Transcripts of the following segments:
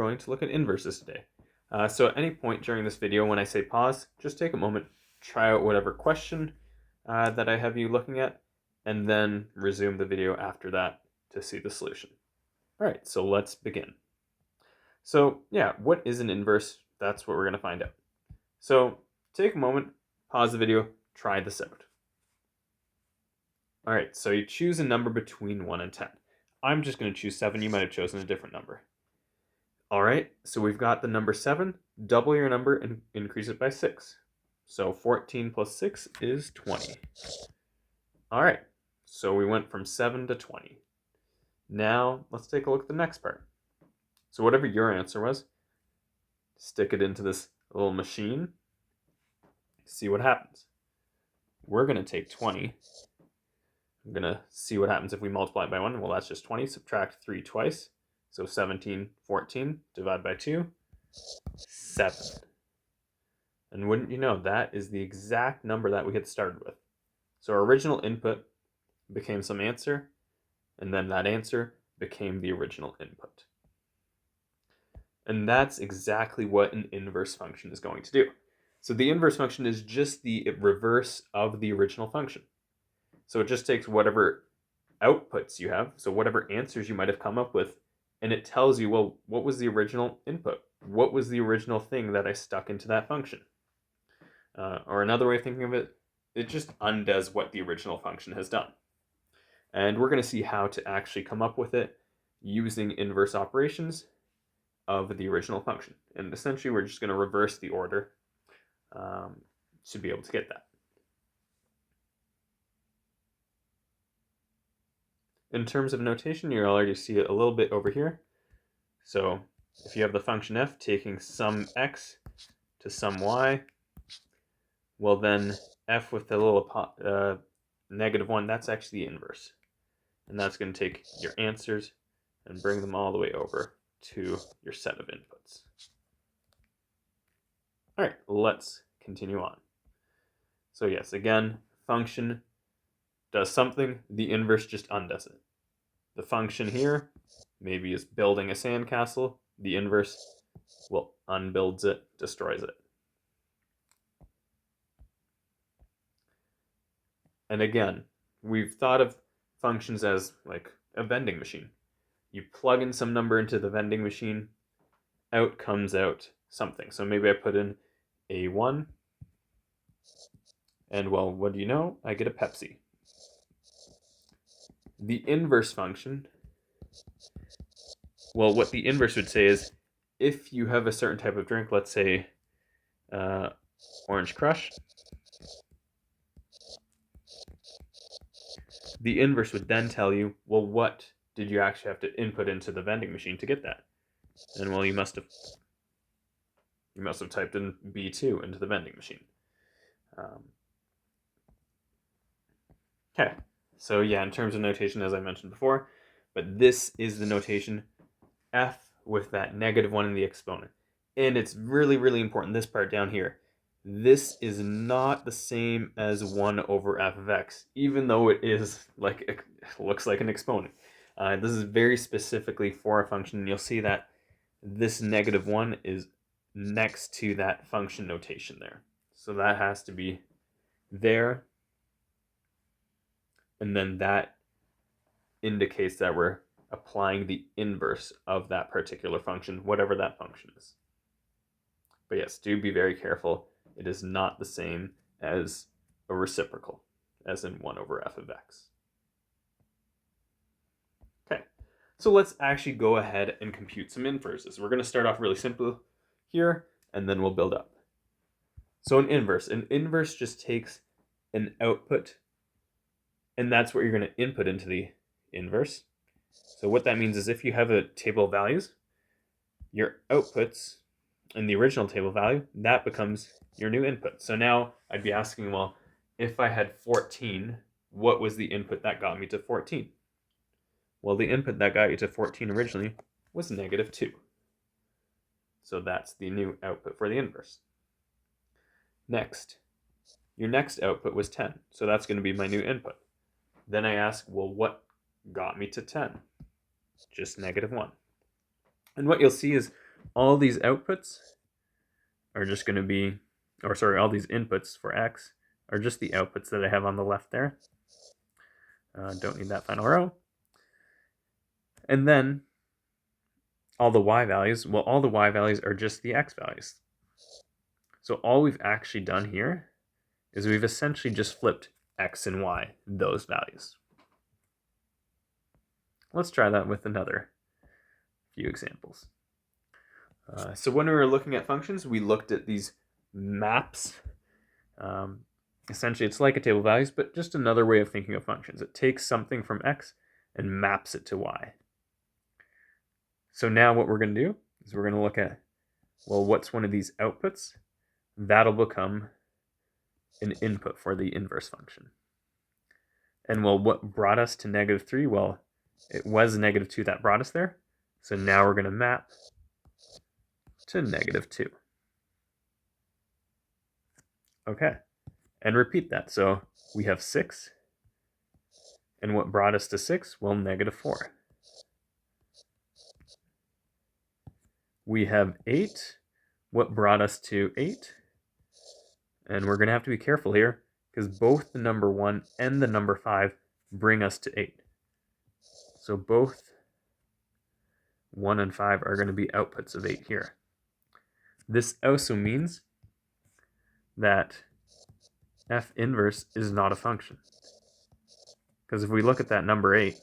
Going to look at inverses today. So at any point during this video, when I say pause, just take a moment, try out whatever question that I have you looking at, and then resume the video after that to see the solution. All right, so let's begin. So yeah, what is an inverse? That's what we're going to find out. So take a moment, pause the video, try this out. All right, so you choose a number between 1 and 10. I'm just going to choose 7. You might have chosen a different number. All right, so we've got the number 7. Double your number and increase it by 6. So 14 plus 6 is 20. All right, so we went from 7 to 20. Now let's take a look at the next part. So whatever your answer was, stick it into this little machine, see what happens. We're going to take 20. I'm going to see what happens if we multiply it by 1. Well, that's just 20. Subtract 3 twice. So 17, 14, divide by 2, 7. And wouldn't you know, that is the exact number that we had started with. So our original input became some answer, and then that answer became the original input. And that's exactly what an inverse function is going to do. So the inverse function is just the reverse of the original function. So it just takes whatever outputs you have, so whatever answers you might have come up with, and it tells you, well, what was the original input? What was the original thing that I stuck into that function? Or another way of thinking of it, it just undoes what the original function has done. And we're going to see how to actually come up with it using inverse operations of the original function. And essentially, we're just going to reverse the order to be able to get that. In terms of notation, you already see it a little bit over here. So if you have the function f taking some x to some y, well then f with the little -1, that's actually the inverse. And that's going to take your answers and bring them all the way over to your set of inputs. All right, let's continue on. So yes, again, function does something, the inverse just undoes it. The function here maybe is building a sandcastle, the inverse will unbuilds it, destroys it. And again, we've thought of functions as like a vending machine. You plug in some number into the vending machine, out comes out something. So maybe I put in A1, and well, what do you know? I get a Pepsi. The inverse function, well, what the inverse would say is, if you have a certain type of drink, let's say Orange Crush, the inverse would then tell you, well, what did you actually have to input into the vending machine to get that? And well, you must have typed in B2 into the vending machine. Okay, so yeah, in terms of notation, as I mentioned before, but this is the notation f with that -1 in the exponent. And it's really, really important, this part down here. This is not the same as 1 over f of x, even though it is like, it looks like an exponent. This is very specifically for a function, and you'll see that this -1 is next to that function notation there. So that has to be there. And then that indicates that we're applying the inverse of that particular function, whatever that function is. But yes, do be very careful. It is not the same as a reciprocal, as in 1 over f of x. Okay, so let's actually go ahead and compute some inverses. We're going to start off really simple here, and then we'll build up. So an inverse just takes an output, and that's what you're going to input into the inverse. So what that means is, if you have a table of values, your outputs in the original table value, that becomes your new input. So now I'd be asking, well, if I had 14, what was the input that got me to 14? Well, the input that got you to 14 originally was -2. So that's the new output for the inverse. Next, your next output was 10. So that's going to be my new input. Then I ask, well, what got me to 10? Just -1. And what you'll see is all these outputs are just going to be, or sorry, all these inputs for x are just the outputs that I have on the left there. Don't need that final row. And then all the y values, well, all the y values are just the x values. So all we've actually done here is we've essentially just flipped x and y, those values. Let's try that with another few examples. So when we were looking at functions, we looked at these maps. Essentially, it's like a table of values, but just another way of thinking of functions. It takes something from x and maps it to y. So now what we're going to do is we're going to look at, well, what's one of these outputs? That'll become an input for the inverse function. And well, what brought us to -3? Well, it was -2 that brought us there. So now we're going to map to -2. Okay, and repeat that. So we have 6, and what brought us to 6? Well, -4. We have 8. What brought us to 8? And we're going to have to be careful here, because both the number 1 and the number 5 bring us to 8. So both 1 and 5 are going to be outputs of 8 here. This also means that f inverse is not a function. Because if we look at that number 8,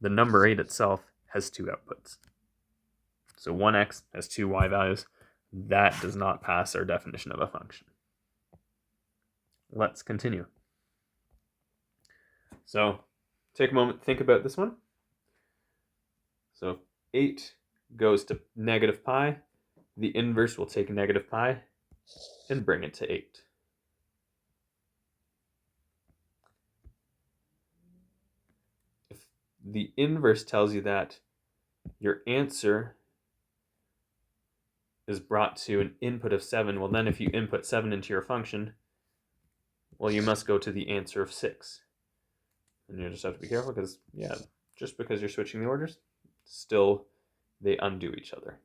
the number 8 itself has 2 outputs. So 1x has 2 y values. That does not pass our definition of a function. Let's continue. So take a moment, think about this one. So 8 goes to -pi. The inverse will take -pi and bring it to 8. If the inverse tells you that your answer is brought to an input of 7, well then if you input 7 into your function, well you must go to the answer of 6. And you just have to be careful because, yeah, just because you're switching the orders, still they undo each other.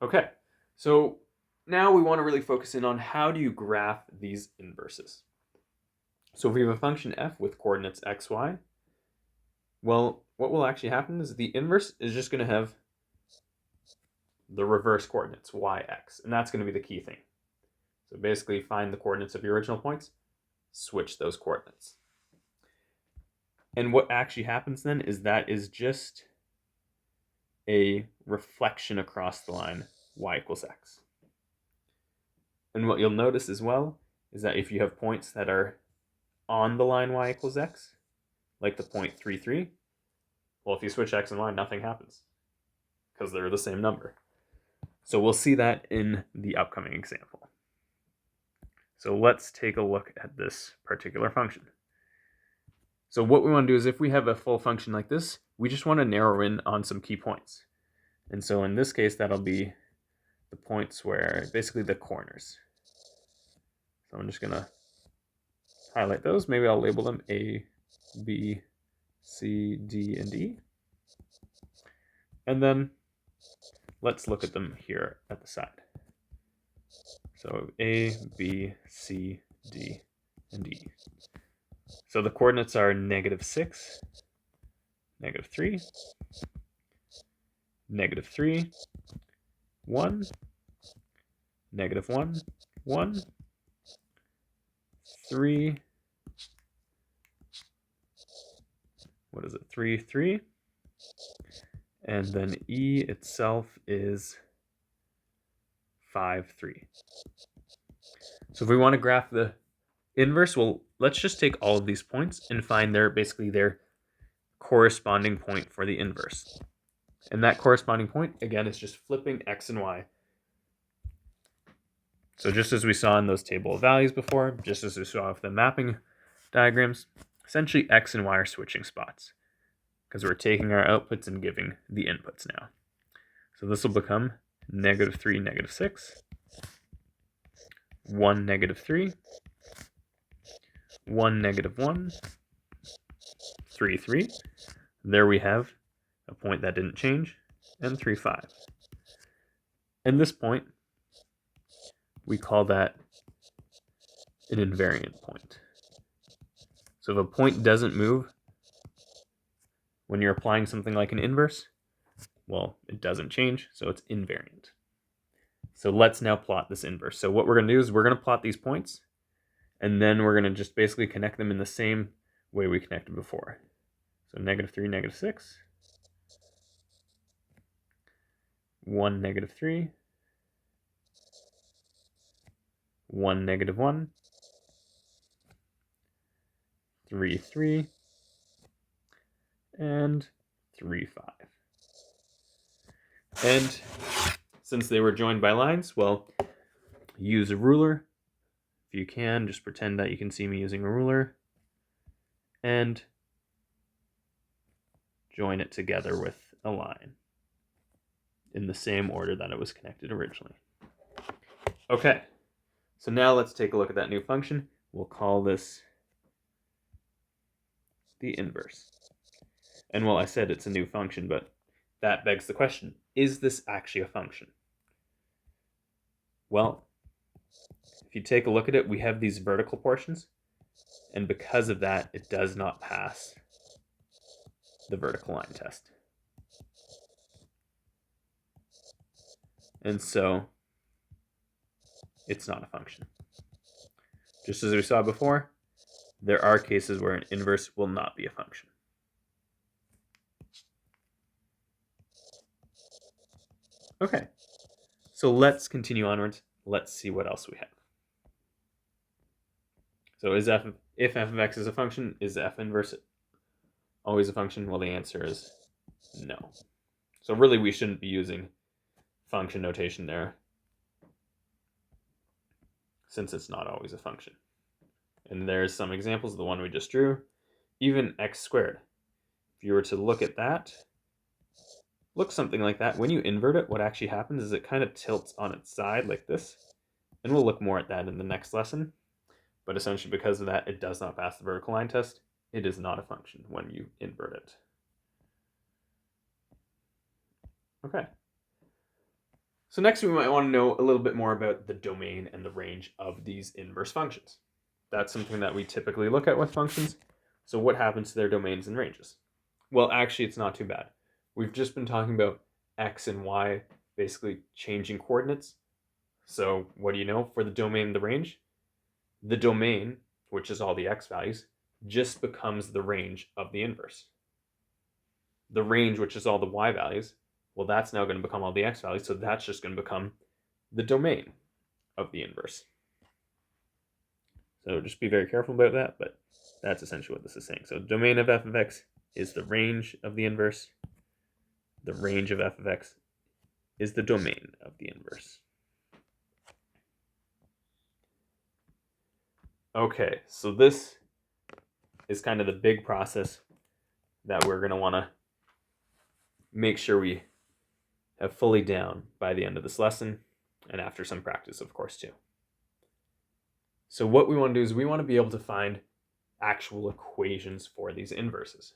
Okay, so now we want to really focus in on how do you graph these inverses. So if we have a function f with coordinates x, y, well, what will actually happen is the inverse is just going to have the reverse coordinates, y, x, and that's going to be the key thing. So basically find the coordinates of your original points, switch those coordinates. And what actually happens then is that is just a reflection across the line y equals x. And what you'll notice as well is that if you have points that are on the line y equals x, like the point 3, 3, well, if you switch x and y, nothing happens because they're the same number. So we'll see that in the upcoming example. So let's take a look at this particular function. So what we want to do is if we have a full function like this, we just want to narrow in on some key points. And so in this case, that'll be the points where basically the corners. So I'm just going to highlight those. Maybe I'll label them A, B, C, D, and E. And then let's look at them here at the side. So A, B, C, D, and E. So the coordinates are -6, -3, -3, 1, -1, 1, 3, what is it, 3, 3, and then E itself is 5, 3. So if we want to graph the inverse, well, let's just take all of these points and find basically their corresponding point for the inverse. And that corresponding point, again, is just flipping x and y. So just as we saw in those table of values before, just as we saw with the mapping diagrams, essentially x and y are switching spots because we're taking our outputs and giving the inputs now. So this will become -3, -6, 1, -3, 1, -1, 3, 3. There we have a point that didn't change, and 3, 5. And this point, we call that an invariant point. So if a point doesn't move when you're applying something like an inverse, well, it doesn't change, so it's invariant. So let's now plot this inverse. So what we're going to do is we're going to plot these points, and then we're going to just basically connect them in the same way we connected before. So -3, -6, 1, -3, 1, -1, 3, 3, and 3, 5. And since they were joined by lines, well, use a ruler. If you can, just pretend that you can see me using a ruler, and join it together with a line in the same order that it was connected originally. Okay, so now let's take a look at that new function. We'll call this the inverse. And well, I said it's a new function, but that begs the question, is this actually a function? Well, if you take a look at it, we have these vertical portions, and because of that, it does not pass the vertical line test. And so it's not a function. Just as we saw before, there are cases where an inverse will not be a function. Okay, so let's continue onwards. Let's see what else we have. So if f of x is a function, is f inverse always a function? Well, the answer is no. So really, we shouldn't be using function notation there, since it's not always a function. And there's some examples of the one we just drew. Even x squared. If you were to look at that, looks something like that. When you invert it, what actually happens is it kind of tilts on its side like this. And we'll look more at that in the next lesson. But essentially because of that, it does not pass the vertical line test. It is not a function when you invert it. Okay. So next we might want to know a little bit more about the domain and the range of these inverse functions. That's something that we typically look at with functions. So what happens to their domains and ranges? Well, actually, it's not too bad. We've just been talking about x and y basically changing coordinates. So what do you know for the domain and the range? The domain, which is all the x values, just becomes the range of the inverse. The range, which is all the y values, well, that's now going to become all the x values, so that's just going to become the domain of the inverse. So just be very careful about that, but that's essentially what this is saying. So domain of f of x is the range of the inverse. The range of f of x is the domain of the inverse. Okay, so this is kind of the big process that we're going to want to make sure we have fully down by the end of this lesson, and after some practice, of course, too. So what we want to do is we want to be able to find actual equations for these inverses.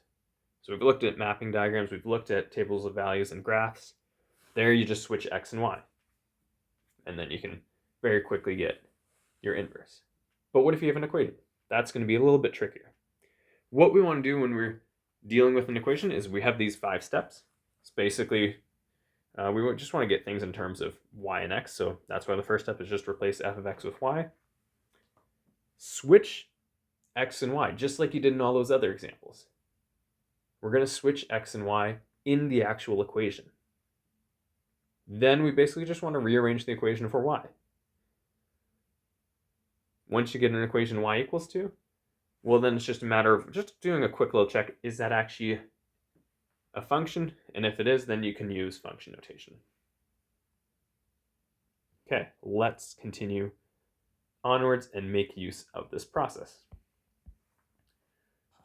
So we've looked at mapping diagrams, we've looked at tables of values and graphs. There you just switch x and y, and then you can very quickly get your inverse. But what if you have an equation? That's going to be a little bit trickier. What we want to do when we're dealing with an equation is we have these 5 steps. It's basically, we just want to get things in terms of y and x, so that's why the first step is just replace f of x with y. Switch x and y, just like you did in all those other examples. We're going to switch x and y in the actual equation. Then we basically just want to rearrange the equation for y. Once you get an equation y equals 2, well, then it's just a matter of just doing a quick little check. Is that actually a function? And if it is, then you can use function notation. Okay, let's continue onwards and make use of this process.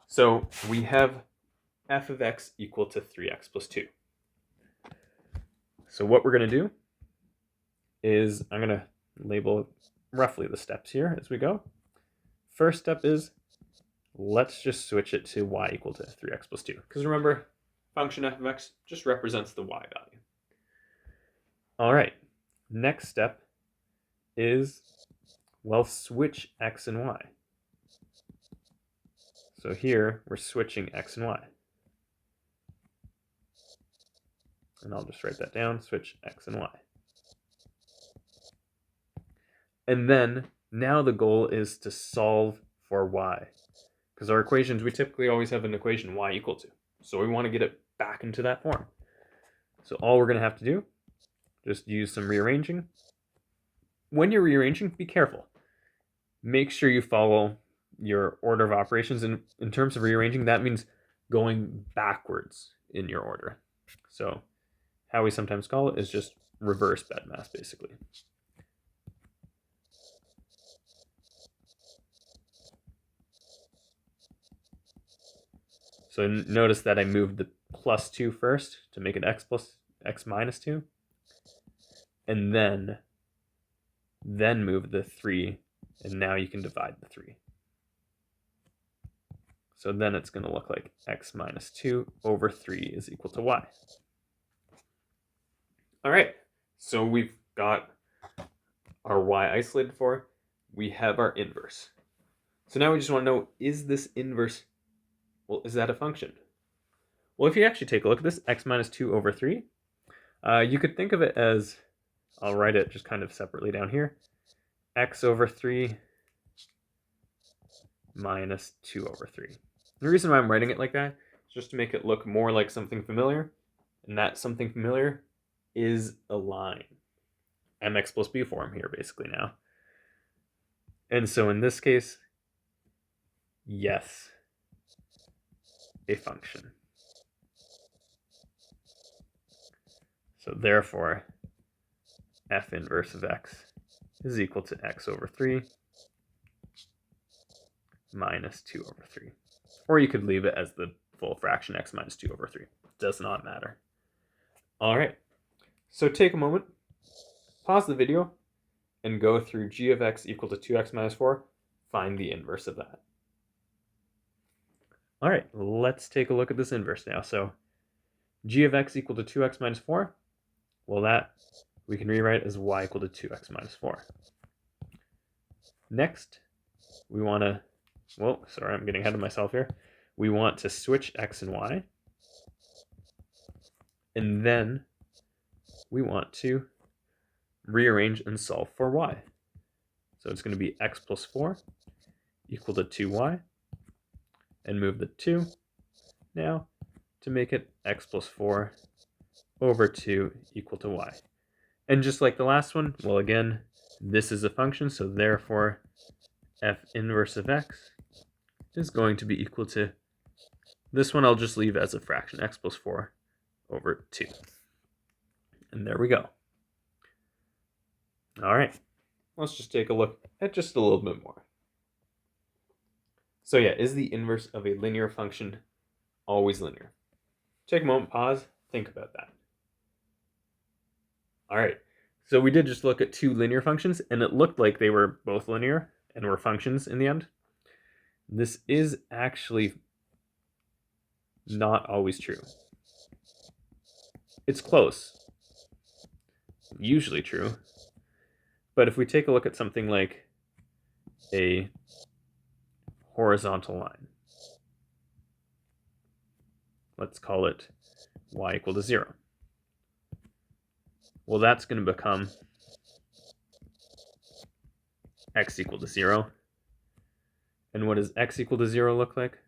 So we have f of x equal to 3x plus 2. So what we're going to do is I'm going to label roughly the steps here as we go. First step is let's just switch it to y equal to 3x plus 2. Because remember, function f of x just represents the y value. All right, next step is, well, switch x and y. So here, we're switching x and y. And I'll just write that down, switch x and y. And then, now the goal is to solve for y. Because our equations, we typically always have an equation y equal to. So we want to get it back into that form. So all we're going to have to do, just use some rearranging. When you're rearranging, be careful. Make sure you follow your order of operations. And in terms of rearranging, that means going backwards in your order. So how we sometimes call it is just reverse BEDMAS, basically. So notice that I moved the plus 2 first to make it x minus 2. And then move the 3, and now you can divide the 3. So then it's going to look like x minus 2 over 3 is equal to y. All right, so we've got our y isolated for. We have our inverse. So now we just want to know, is this inverse, well, is that a function? Well, if you actually take a look at this, x minus 2 over 3, you could think of it as, I'll write it just kind of separately down here, x over 3 minus 2 over 3. The reason why I'm writing it like that is just to make it look more like something familiar, and that something familiar is a line. Mx plus b form here basically now. And so in this case, yes, a function. So therefore, f inverse of x is equal to x over 3 minus 2 over 3. Or you could leave it as the full fraction x minus 2 over 3. Does not matter. All right, so take a moment, pause the video, and go through g of x equal to 2x minus 4. Find the inverse of that. All right, let's take a look at this inverse now. So g of x equal to 2x minus 4, well, that we can rewrite as y equal to 2x minus 4. Next, we want to, well, sorry, I'm getting ahead of myself here. We want to switch x and y. And then we want to rearrange and solve for y. So it's going to be x plus 4 equal to 2y. And move the 2 now to make it x plus 4 over 2 equal to y. And just like the last one, well, again, this is a function, so therefore f inverse of x is going to be equal to, this one I'll just leave as a fraction, x plus 4 over 2. And there we go. All right, let's just take a look at just a little bit more. So yeah, is the inverse of a linear function always linear? Take a moment, pause, think about that. All right, so we did just look at two linear functions, and it looked like they were both linear and were functions in the end. This is actually not always true. It's close, usually true, but if we take a look at something like a horizontal line, let's call it y equal to 0. Well, that's going to become x equal to 0. And what does x equal to 0 look like?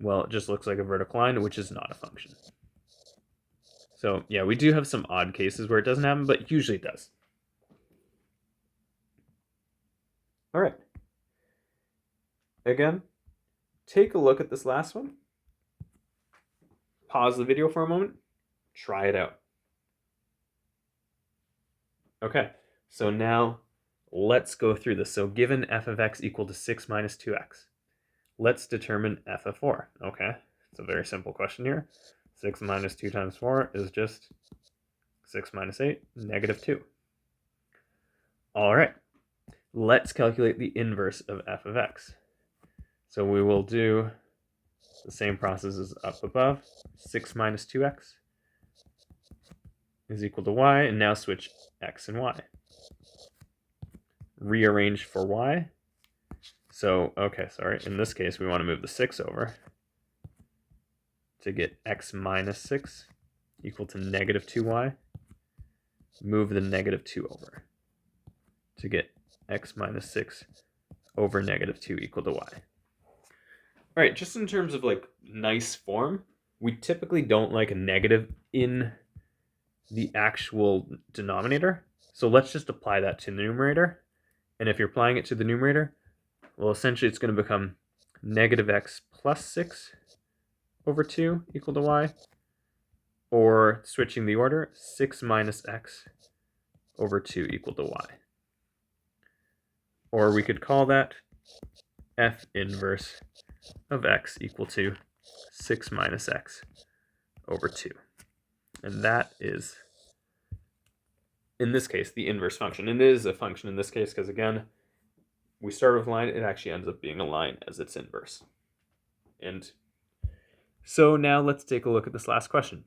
Well, it just looks like a vertical line, which is not a function. So yeah, we do have some odd cases where it doesn't happen, but usually it does. All right. Again, take a look at this last one. Pause the video for a moment. Try it out. Okay, so now let's go through this. So given f of x equal to 6 minus 2x, let's determine f of 4. Okay, it's a very simple question here. 6 minus 2 times 4 is just 6 minus 8, negative 2. All right, let's calculate the inverse of f of x. So we will do the same process as up above. 6 minus 2x is equal to y, and now switch x and y. Rearrange for y. So, okay, sorry. In this case, we want to move the 6 over to get x minus 6 equal to negative 2y. Move the negative 2 over to get x minus 6 over negative 2 equal to y. All right, just in terms of like nice form, we typically don't like a negative in the actual denominator. So let's just apply that to the numerator. And if you're applying it to the numerator, well, essentially it's going to become negative x plus 6 over 2 equal to y. Or switching the order, 6 minus x over 2 equal to y. Or we could call that f inverse of x equal to 6 minus x over 2. And that is, in this case, the inverse function. And it is a function in this case because, again, we start with a line, it actually ends up being a line as its inverse. And so now let's take a look at this last question.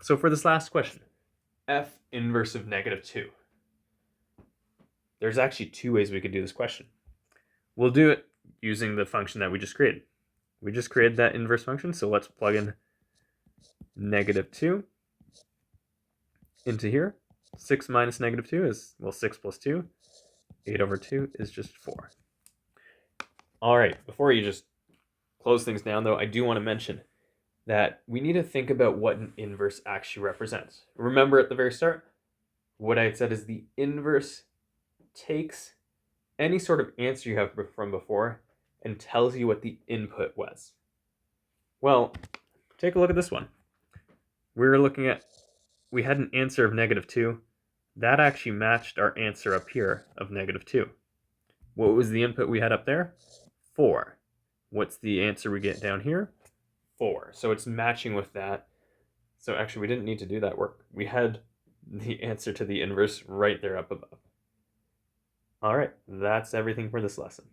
So for this last question, f inverse of negative 2. There's actually two ways we could do this question. We'll do it using the function that we just created. We just created that inverse function, so let's plug in negative 2 into here. 6 minus negative 2 is, well, 6 plus 2. 8 over 2 is just 4. All right, before you just close things down, though, I do want to mention that we need to think about what an inverse actually represents. Remember at the very start, what I had said is the inverse takes any sort of answer you have from before and tells you what the input was. Well, take a look at this one. We had an answer of negative 2. That actually matched our answer up here of negative 2. What was the input we had up there? 4. What's the answer we get down here? 4. So it's matching with that. So actually, we didn't need to do that work. We had the answer to the inverse right there up above. All right, that's everything for this lesson.